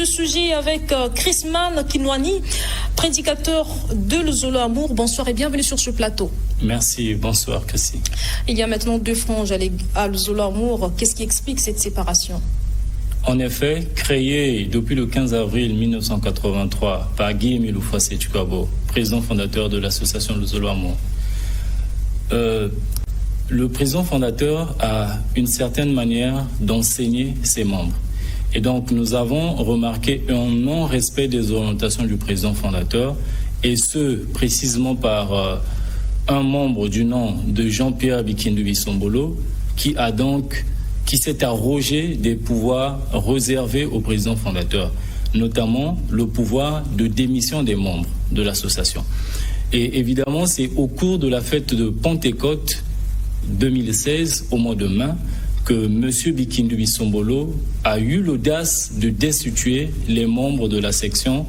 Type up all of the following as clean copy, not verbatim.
sujet avec Chrisman Kinwani, prédicateur de l'Ozolo Amour. Bonsoir et bienvenue sur ce plateau. Merci, bonsoir Cassie. Il y a maintenant 2 franges à l'Ozolo Amour. Qu'est-ce qui explique cette séparation? En effet, créé depuis le 15 avril 1983 par Guy-Émile Oufouassé-Tukwabo, président fondateur de l'association l'Ozolo Amour, le président fondateur a une certaine manière d'enseigner ses membres. Et donc, nous avons remarqué un non-respect des orientations du président fondateur, et ce, précisément par un membre du nom de Jean-Pierre Bikindu Bissombolo, qui s'est arrogé des pouvoirs réservés au président fondateur, notamment le pouvoir de démission des membres de l'association. Et évidemment, c'est au cours de la fête de Pentecôte 2016, au mois de mai, que M. Bikindu Bissombolo a eu l'audace de destituer les membres de la section,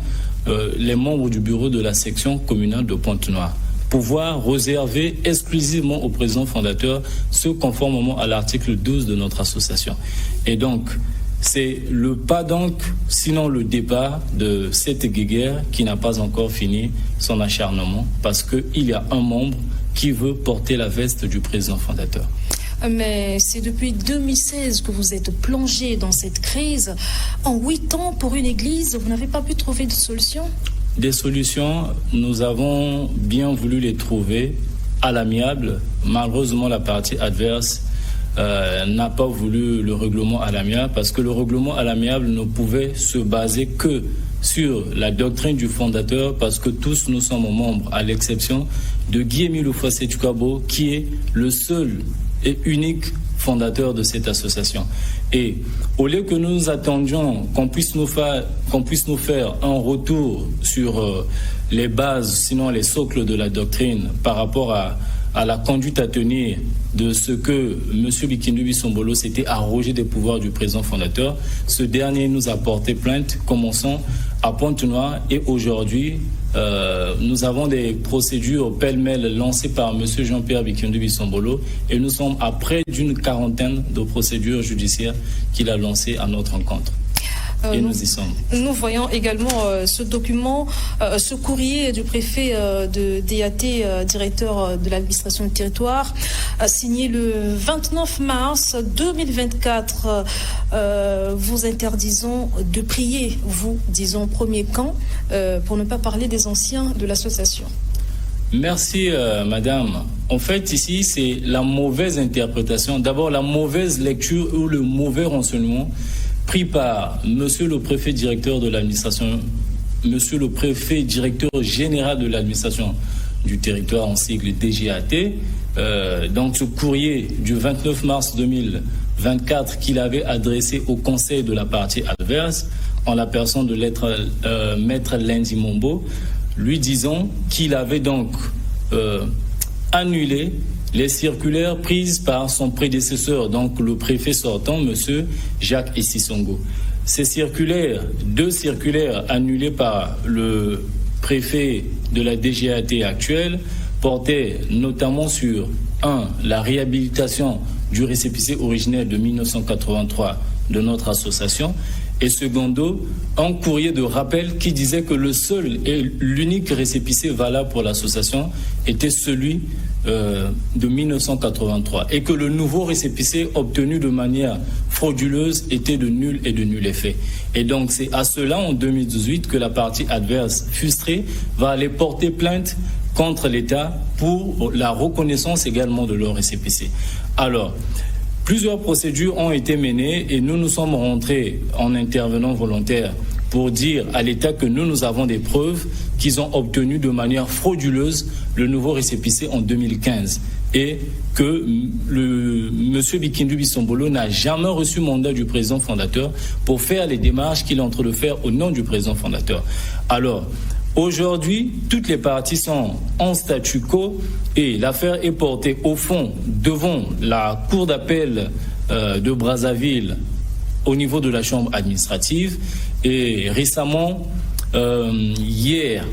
les membres du bureau de la section communale de Pointe-Noire. Pouvoir réservé exclusivement au président fondateur, ce conformément à l'article 12 de notre association. Et donc, c'est le pas donc, sinon le départ de cette guéguerre qui n'a pas encore fini son acharnement, parce qu'il y a un membre qui veut porter la veste du président fondateur. Mais c'est depuis 2016 que vous êtes plongé dans cette crise. En 8 ans, pour une église, vous n'avez pas pu trouver de solution? Des solutions, nous avons bien voulu les trouver à l'amiable. Malheureusement, la partie adverse n'a pas voulu le règlement à l'amiable, parce que le règlement à l'amiable ne pouvait se baser que sur la doctrine du fondateur, parce que tous nous sommes membres, à l'exception de Guy-Émile Oufouassé-Tukwabo, qui est le seul et unique fondateur de cette association. Et au lieu que nous attendions qu'on puisse nous faire un retour sur les bases, sinon les socles de la doctrine, par rapport à la conduite à tenir de ce que M. Bikindu Bissombolo s'était arrogé des pouvoirs du président fondateur, ce dernier nous a porté plainte, commençant à Pointe-Noire, et aujourd'hui, nous avons des procédures pêle-mêle lancées par M. Jean-Pierre Bikindu Bissombolo, et nous sommes à près d'une 40aine de procédures judiciaires qu'il a lancées à notre encontre. Et nous y sommes. Nous voyons également ce document, ce courrier du préfet de DAT, directeur de l'administration du territoire, signé le 29 mars 2024. Vous interdisons de prier, vous, disons, premier camp, pour ne pas parler des anciens de l'association. Merci, madame. En fait, ici, c'est la mauvaise interprétation. D'abord, la mauvaise lecture ou le mauvais renseignement pris par monsieur le préfet directeur de l'administration, monsieur le préfet directeur général de l'administration du territoire, en sigle DGAT. Donc ce courrier du 29 mars 2024 qu'il avait adressé au conseil de la partie adverse, en la personne de maître Lundi Mombo, lui disant qu'il avait donc annulé les circulaires prises par son prédécesseur, donc le préfet sortant, M. Jacques Essissongo. Ces circulaires, 2 circulaires annulées par le préfet de la DGAT actuelle, portaient notamment sur 1. La réhabilitation du récépissé originel de 1983 de notre association, et secondo, un courrier de rappel qui disait que le seul et l'unique récépissé valable pour l'association était celui de 1983, et que le nouveau récépissé obtenu de manière frauduleuse était de nul effet. Et donc c'est à cela, en 2018, que la partie adverse frustrée va aller porter plainte contre l'État pour la reconnaissance également de leur récépissé. Alors, plusieurs procédures ont été menées et nous sommes rentrés en intervenant volontaire pour dire à l'État que nous avons des preuves qu'ils ont obtenu de manière frauduleuse le nouveau récépissé en 2015 et que M. Bikindu Bissombolo n'a jamais reçu mandat du président fondateur pour faire les démarches qu'il est en train de faire au nom du président fondateur. Alors, aujourd'hui, toutes les parties sont en statu quo et l'affaire est portée au fond devant la cour d'appel de Brazzaville au niveau de la chambre administrative. Et récemment, hier,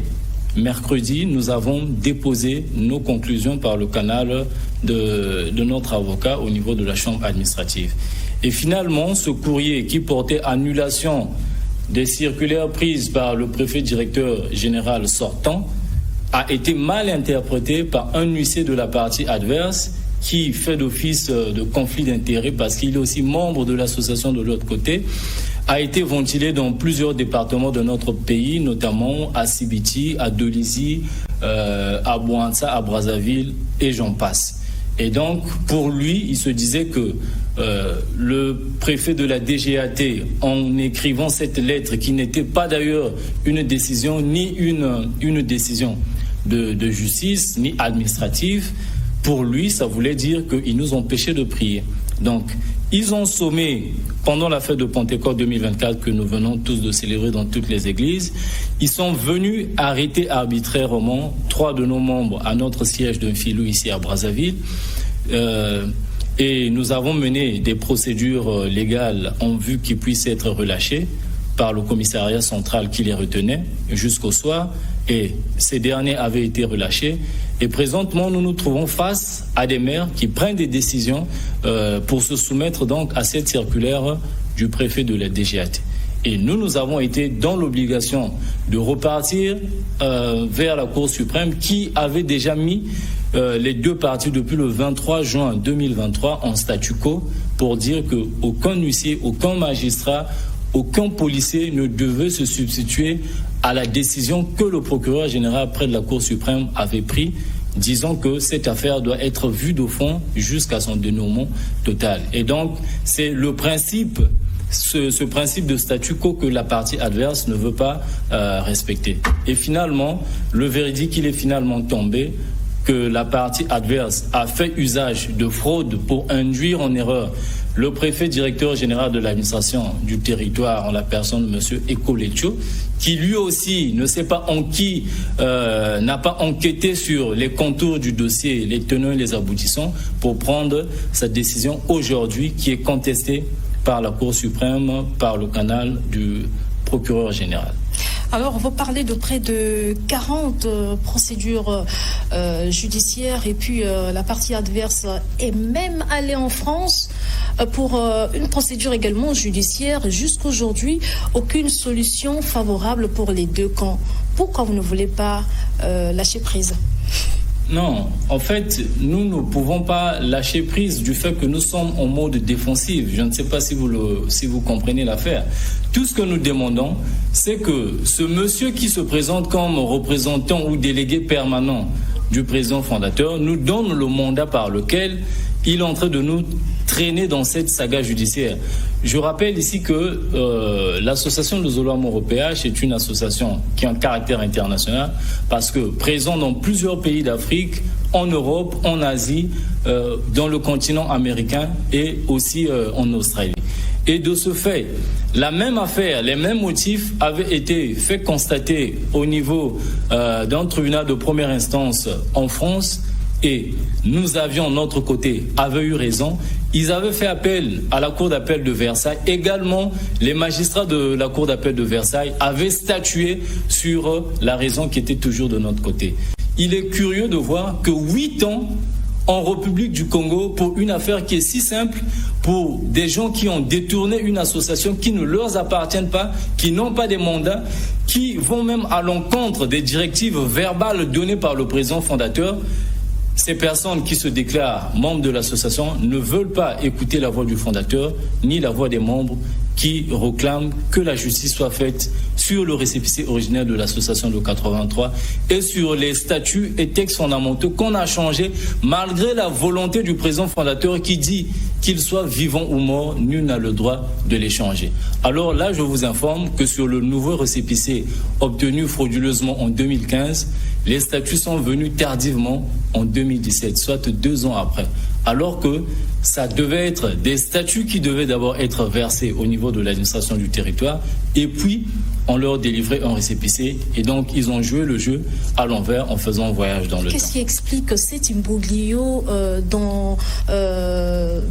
mercredi, nous avons déposé nos conclusions par le canal de notre avocat au niveau de la chambre administrative. Et finalement, ce courrier qui portait annulation des circulaires prises par le préfet directeur général sortant a été mal interprétée par un huissier de la partie adverse qui fait d'office de conflit d'intérêts parce qu'il est aussi membre de l'association de l'autre côté, a été ventilé dans plusieurs départements de notre pays, notamment à Sibiti, à Dolisie, à Bouantsa, à Brazzaville, et j'en passe. Et donc, pour lui, il se disait que le préfet de la DGAT, en écrivant cette lettre, qui n'était pas d'ailleurs une décision, ni une décision de justice, ni administrative, pour lui, ça voulait dire qu'ils nous empêchaient de prier. Donc, ils ont sommé, pendant la fête de Pentecôte 2024 que nous venons tous de célébrer dans toutes les églises, ils sont venus arrêter arbitrairement 3 de nos membres à notre siège d'un filou ici à Brazzaville. Et nous avons mené des procédures légales en vue qu'ils puissent être relâchés par le commissariat central qui les retenait jusqu'au soir. Et ces derniers avaient été relâchés. Et présentement, nous nous trouvons face à des maires qui prennent des décisions pour se soumettre donc à cette circulaire du préfet de la DGAT. Et nous avons été dans l'obligation de repartir vers la Cour suprême qui avait déjà mis les deux parties depuis le 23 juin 2023 en statu quo pour dire qu'aucun huissier, aucun magistrat, aucun policier ne devait se substituer à la décision que le procureur général près de la Cour suprême avait prise, disant que cette affaire doit être vue de fond jusqu'à son dénouement total. Et donc, c'est le principe, ce principe de statu quo que la partie adverse ne veut pas respecter. Et finalement, le verdict, il est finalement tombé que la partie adverse a fait usage de fraude pour induire en erreur le préfet directeur général de l'administration du territoire en la personne de M. Ekoletcho, qui lui aussi ne sait pas en qui, n'a pas enquêté sur les contours du dossier, les tenants et les aboutissants, pour prendre sa décision aujourd'hui qui est contestée par la Cour suprême, par le canal du procureur général. Alors, vous parlez de près de 40 procédures judiciaires et puis la partie adverse est même allée en France pour une procédure également judiciaire. Jusqu'aujourd'hui, aucune solution favorable pour les deux camps. Pourquoi vous ne voulez pas lâcher prise ? Non, en fait, nous ne pouvons pas lâcher prise du fait que nous sommes en mode défensif. Je ne sais pas si vous comprenez l'affaire. Tout ce que nous demandons, c'est que ce monsieur qui se présente comme représentant ou délégué permanent du président fondateur nous donne le mandat par lequel il est en train de nous traîner dans cette saga judiciaire. Je rappelle ici que l'association de Zolo Européach est une association qui a un caractère international parce que présent dans plusieurs pays d'Afrique, en Europe, en Asie, dans le continent américain et aussi en Australie. Et de ce fait, la même affaire, les mêmes motifs avaient été fait constater au niveau d'un tribunal de première instance en France. Et nous avions, de notre côté, avaient eu raison. Ils avaient fait appel à la Cour d'appel de Versailles. Également, les magistrats de la Cour d'appel de Versailles avaient statué sur la raison qui était toujours de notre côté. Il est curieux de voir que 8 ans en République du Congo pour une affaire qui est si simple, pour des gens qui ont détourné une association qui ne leur appartient pas, qui n'ont pas des mandats, qui vont même à l'encontre des directives verbales données par le président fondateur. Ces personnes qui se déclarent membres de l'association ne veulent pas écouter la voix du fondateur ni la voix des membres qui réclament que la justice soit faite sur le récépissé originel de l'association de 83 et sur les statuts et textes fondamentaux qu'on a changés malgré la volonté du président fondateur qui dit qu'il soit vivant ou mort, nul n'a le droit de les changer. Alors là, je vous informe que sur le nouveau récépissé obtenu frauduleusement en 2015, les statuts sont venus tardivement en 2017, soit 2 ans après. Alors que ça devait être des statuts qui devaient d'abord être versés au niveau de l'administration du territoire et puis on leur délivrait un récépissé et donc ils ont joué le jeu à l'envers en faisant un voyage dans le temps. Qu'est-ce qui explique cet imbroglio dans le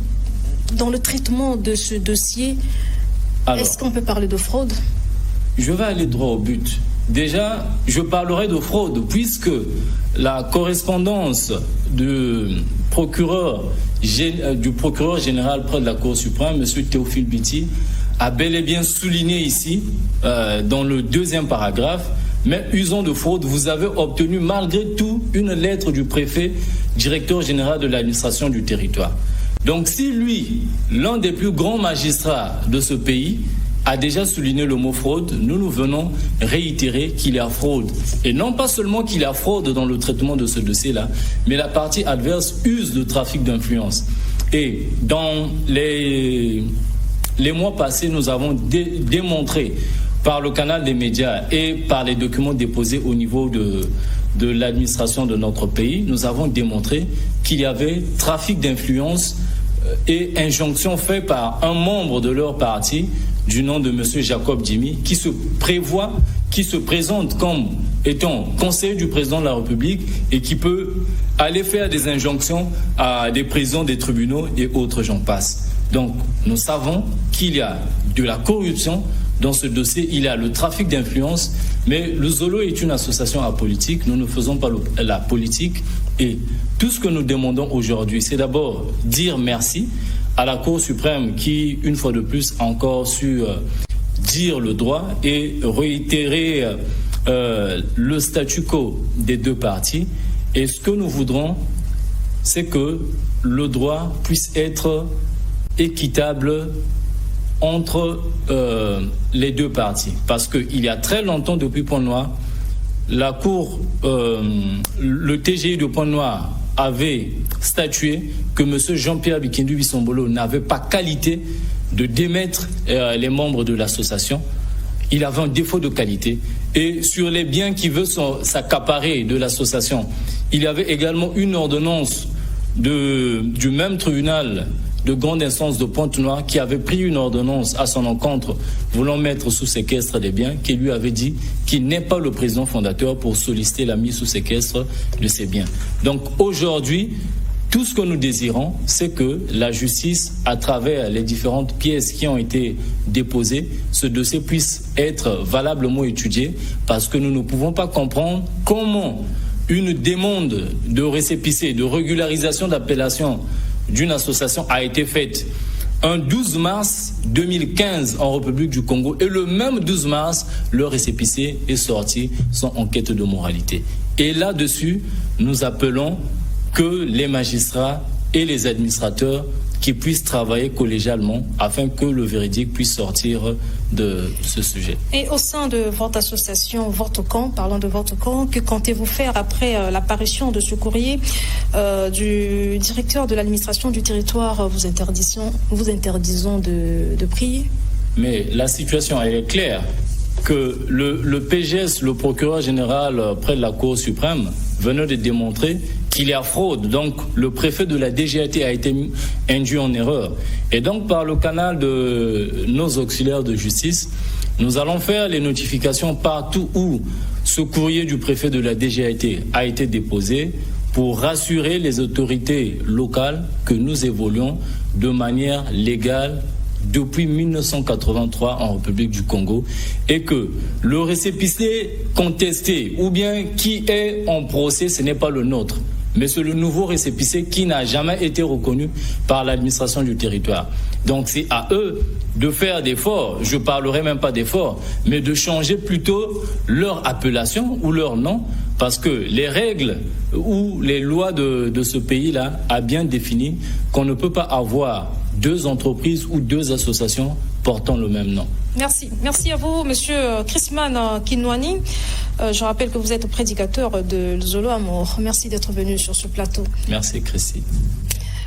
traitement de ce dossier? Alors, est-ce qu'on peut parler de fraude? Je vais aller droit au but. Déjà, je parlerai de fraude puisque la correspondance du procureur général près de la Cour suprême, M. Théophile Biti, a bel et bien souligné ici, dans le deuxième paragraphe, mais usant de fraude, vous avez obtenu malgré tout une lettre du préfet, directeur général de l'administration du territoire. Donc si lui, l'un des plus grands magistrats de ce pays, a déjà souligné le mot fraude, nous venons réitérer qu'il y a fraude. Et non pas seulement qu'il y a fraude dans le traitement de ce dossier-là, mais la partie adverse use de trafic d'influence. Et dans les mois passés, nous avons démontré par le canal des médias et par les documents déposés au niveau de l'administration de notre pays, nous avons démontré qu'il y avait trafic d'influence et injonction faite par un membre de leur parti du nom de M. Jacob Jimmy, qui se présente comme étant conseiller du président de la République et qui peut aller faire des injonctions à des présidents des tribunaux et autres, j'en passe. Donc, nous savons qu'il y a de la corruption dans ce dossier, il y a le trafic d'influence, mais le Zolo est une association apolitique, nous ne faisons pas la politique et tout ce que nous demandons aujourd'hui, c'est d'abord dire merci à la Cour suprême qui, une fois de plus, a encore su dire le droit et réitérer le statu quo des deux parties. Et ce que nous voudrons, c'est que le droit puisse être équitable entre les deux parties. Parce qu'il y a très longtemps, depuis Pointe-Noire, la Cour, le TGI de Pointe-Noire avait statué que M. Jean-Pierre Bikindu Bissombolo n'avait pas qualité de démettre les membres de l'association. Il avait un défaut de qualité. Et sur les biens qui veut s'accaparer de l'association, il y avait également une ordonnance du même tribunal de grande instance de Pointe-Noire qui avait pris une ordonnance à son encontre voulant mettre sous séquestre des biens, qui lui avait dit qu'il n'est pas le président fondateur pour solliciter la mise sous séquestre de ces biens. Donc aujourd'hui, tout ce que nous désirons, c'est que la justice, à travers les différentes pièces qui ont été déposées, ce dossier puisse être valablement étudié, parce que nous ne pouvons pas comprendre comment une demande de récépissé, de régularisation d'appellation d'une association a été faite un 12 mars 2015 en République du Congo et le même 12 mars, le récépissé est sorti sans enquête de moralité. Et là-dessus, nous appelons que les magistrats et les administrateurs qui puissent travailler collégialement afin que le véridique puisse sortir de ce sujet. Et au sein de votre association Votre-Camp, parlons de Votre-Camp, que comptez-vous faire après l'apparition de ce courrier du directeur de l'administration du territoire vous interdisant de prier? Mais la situation elle est claire que le PGS, le procureur général près de la Cour suprême, venait de démontrer qu'il y a fraude. Donc, le préfet de la DGAT a été induit en erreur. Et donc, par le canal de nos auxiliaires de justice, nous allons faire les notifications partout où ce courrier du préfet de la DGAT a été déposé pour rassurer les autorités locales que nous évoluons de manière légale depuis 1983 en République du Congo et que le récépissé contesté ou bien qui est en procès, ce n'est pas le nôtre, mais c'est le nouveau récépissé qui n'a jamais été reconnu par l'administration du territoire. Donc c'est à eux de faire d'efforts, je ne parlerai même pas d'efforts, mais de changer plutôt leur appellation ou leur nom, parce que les règles ou les lois de ce pays-là a bien défini qu'on ne peut pas avoir deux entreprises ou deux associations portant le même nom. Merci. Merci à vous, Monsieur Chrisman Kinwani. Je rappelle que vous êtes prédicateur de Zolo Amour. Merci d'être venu sur ce plateau. Merci, Christy.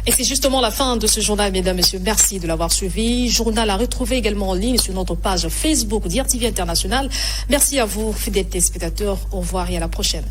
Et c'est justement la fin de ce journal, mesdames, messieurs. Merci de l'avoir suivi. Journal à retrouver également en ligne sur notre page Facebook d'IRTV International. Merci à vous, fidèles téléspectateurs. Au revoir et à la prochaine.